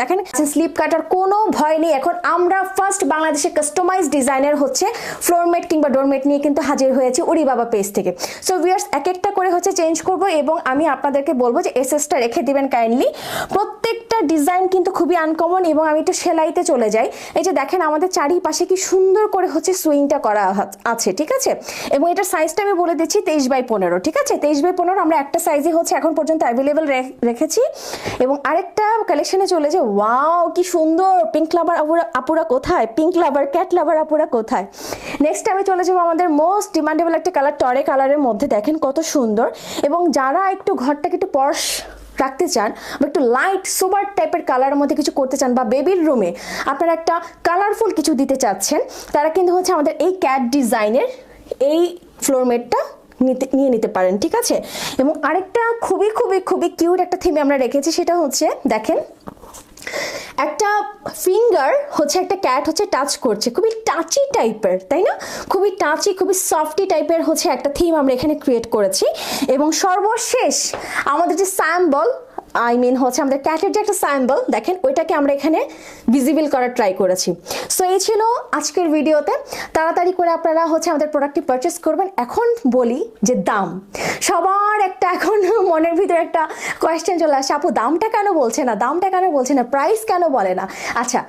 দেখেন স্লিপ কাটার কোনো ভয় নেই। এখন আমরা ফার্স্ট বাংলাদেশে কাস্টমাইজ ডিজাইনের হচ্ছে ফ্লোরমেট কিংবা ডোরমেট নিয়ে কিন্তু হাজির হয়েছি উড়ি বাবা পেজ থেকে। সো ভিউয়ার্স এক একটা করে হচ্ছে চেঞ্জ করব এবং আমি আপনাদেরকে বলবো যে এসএসটা রেখে দিবেন কাইন্ডলি। প্রত্যেকটা ডিজাইন কিন্তু খুবই আনকমন এবং আমি একটু সেলাইতে চলে যাই। এই যে দেখেন আমাদের চারিপাশে কি সুন্দর করে হচ্ছে সুইংটা করা আছে, ঠিক আছে। এবং এটার সাইজটা আমি বলে দিচ্ছি 23/15, ঠিক আছে। 23/15 আমরা একটা সাইজে হচ্ছে এখন পর্যন্ত অ্যাভেলেবেল রেখেছি। এবং আরেকটা কালেকশনে চলে যে ওয়াও কি সুন্দর, পিঙ্ক লাভার আপুরা কোথায়, পিঙ্ক লাভার ক্যাট লাভার আপুরা কোথায়। নেক্সট আমি চলে যাবো আমাদের মোস্ট ডিমান্ডেবল একটা কালার, টরে কালারের মধ্যে। দেখেন কত সুন্দর। এবং যারা একটু ঘরটাকে একটু পর্শ রাখতে চান বা একটু লাইট সোবার টাইপের কালারের মধ্যে কিছু করতে চান বা বেবির রুমে আপনারা একটা কালারফুল কিছু দিতে চাচ্ছেন, তারা কিন্তু হচ্ছে আমাদের এই ক্যাট ডিজাইনের এই ফ্লোরমেটটা নিয়ে নিতে পারেন, ঠিক আছে। এবং আরেকটা খুবই খুবই খুবই কিউট একটা থিমে আমরা রেখেছি, সেটা হচ্ছে দেখেন একটা ফিঙ্গার হচ্ছে একটা ক্যাট হচ্ছে টাচ করছে, খুবই টাচি টাইপের, তাই না? খুবই টাচি খুবই সফটি টাইপের হচ্ছে একটা থিম আমরা এখানে ক্রিয়েট করেছি। এবং সর্বশেষ আমাদের যে স্যাম্বল হচ্ছে আমাদের ক্যাটের যে একটা স্যাম্বল দেখেন ওইটাকে আমরা এখানে ভিজিবল করার ট্রাই করেছি। সো এই ছিল আজকের ভিডিওতে। তাড়াতাড়ি করে আপনারা হচ্ছে আমাদের প্রোডাক্টটি পারচেস করবেন। এখন বলি যে দাম, সবার একটা এখন মনের ভিতরে একটা কোয়েশ্চেন চলে আসে, আপু দামটা কেন বলছে না, দামটা কেন বলছে না, প্রাইস কেন বলে না। আচ্ছা,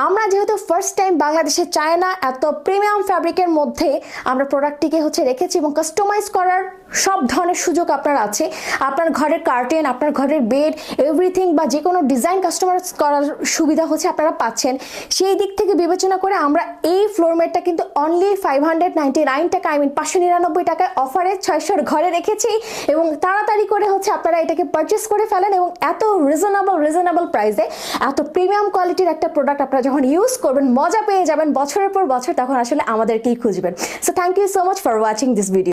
আমরা যেহেতু ফার্স্ট টাইম বাংলাদেশে চায়না এত প্রিমিয়াম ফ্যাব্রিকের মধ্যে আমরা প্রোডাক্টটিকে হচ্ছে রেখেছি এবং কাস্টমাইজ করার সব ধরনের সুযোগ আপনার আছে। আপনার ঘরের কার্টেন, আপনার ঘরের বেড, এভরিথিং বা যে কোনো ডিজাইন কাস্টমাইজ করার সুবিধা হচ্ছে আপনারা পাচ্ছেন। সেই দিক থেকে বিবেচনা করে আমরা এই ফ্লোরমেটটা কিন্তু অনলি 599 টাকা, 599 টাকায় অফারে 600 ঘরে রেখেছি। এবং তাড়াতাড়ি করে হচ্ছে আপনারা এটাকে পারচেস করে ফেলেন এবং এত রিজনেবল প্রাইসে এত প্রিমিয়াম কোয়ালিটির একটা প্রোডাক্ট আপনারা যখন ইউজ করবেন মজা পেয়ে যাবেন বছরের পর বছর, তখন আসলে আমাদেরকেই খুঁজবেন। So thank you so much for watching this video.